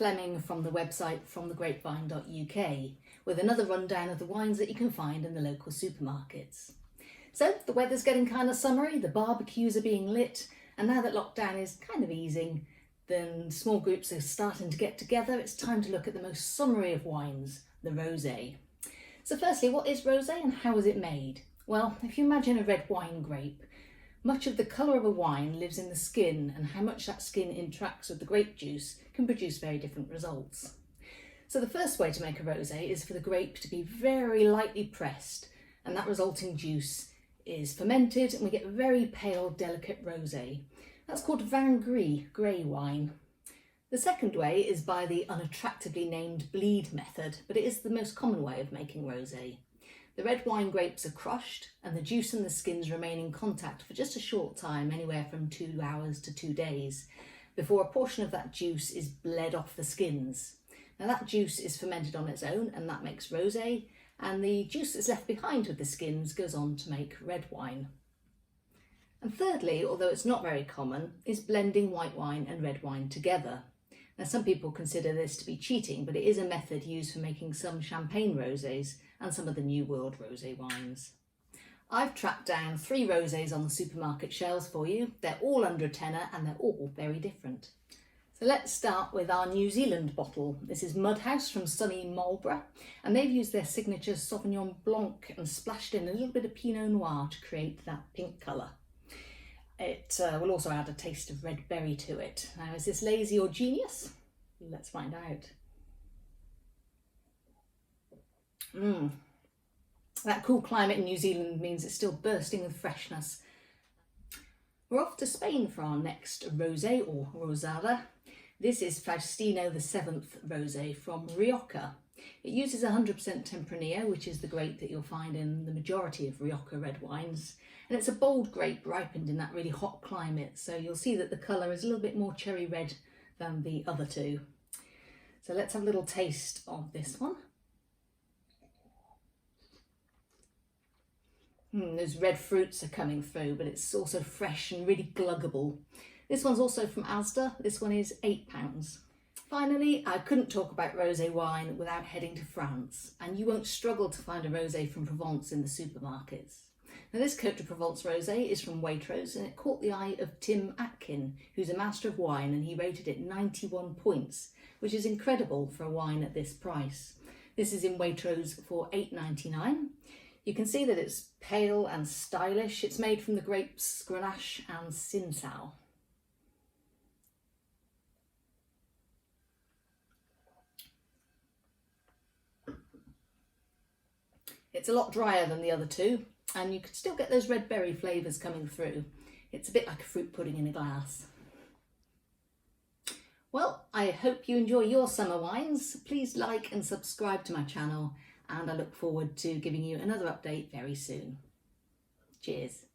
Fleming from the website fromthegrapevine.uk with another rundown of the wines that you can find in the local supermarkets. So the weather's getting kind of summery, the barbecues are being lit, and now that lockdown is kind of easing, then small groups are starting to get together. It's time to look at the most summery of wines, the rosé. So firstly, what is rosé and how is it made? Well, if you imagine a red wine grape, much of the colour of a wine lives in the skin, and how much that skin interacts with the grape juice can produce very different results. So the first way to make a rosé is for the grape to be very lightly pressed, and that resulting juice is fermented and we get a very pale, delicate rosé. That's called vin gris, grey wine. The second way is by the unattractively named bleed method, but it is the most common way of making rosé. The red wine grapes are crushed and the juice and the skins remain in contact for just a short time, anywhere from 2 hours to 2 days, before a portion of that juice is bled off the skins. Now that juice is fermented on its own and that makes rosé, and the juice that's left behind with the skins goes on to make red wine. And thirdly, although it's not very common, is blending white wine and red wine together. Now some people consider this to be cheating, but it is a method used for making some champagne rosés and some of the New World rosé wines. I've tracked down 3 rosés on the supermarket shelves for you. They're all under a tenner and they're all very different. So let's start with our New Zealand bottle. This is Mudhouse from sunny Marlborough, and they've used their signature Sauvignon Blanc and splashed in a little bit of Pinot Noir to create that pink colour. It will also add a taste of red berry to it. Now, is this lazy or genius? Let's find out. That cool climate in New Zealand means it's still bursting with freshness. We're off to Spain for our next rosé or rosada. This is Faustino VII rosé from Rioja. It uses 100% Tempranillo, which is the grape that you'll find in the majority of Rioja red wines. And it's a bold grape ripened in that really hot climate, so you'll see that the colour is a little bit more cherry red than the other two. So let's have a little taste of this one. Those red fruits are coming through, but it's also fresh and really gluggable. This one's also from Asda. This one is £8. Finally, I couldn't talk about rosé wine without heading to France, and you won't struggle to find a rosé from Provence in the supermarkets. Now this Côte de Provence rosé is from Waitrose, and it caught the eye of Tim Atkin, who's a master of wine, and he rated it 91 points, which is incredible for a wine at this price. This is in Waitrose for £8.99. You can see that it's pale and stylish. It's made from the grapes Grenache and Cinsault. It's a lot drier than the other two, and you can still get those red berry flavours coming through. It's a bit like a fruit pudding in a glass. Well, I hope you enjoy your summer wines. Please like and subscribe to my channel, and I look forward to giving you another update very soon. Cheers.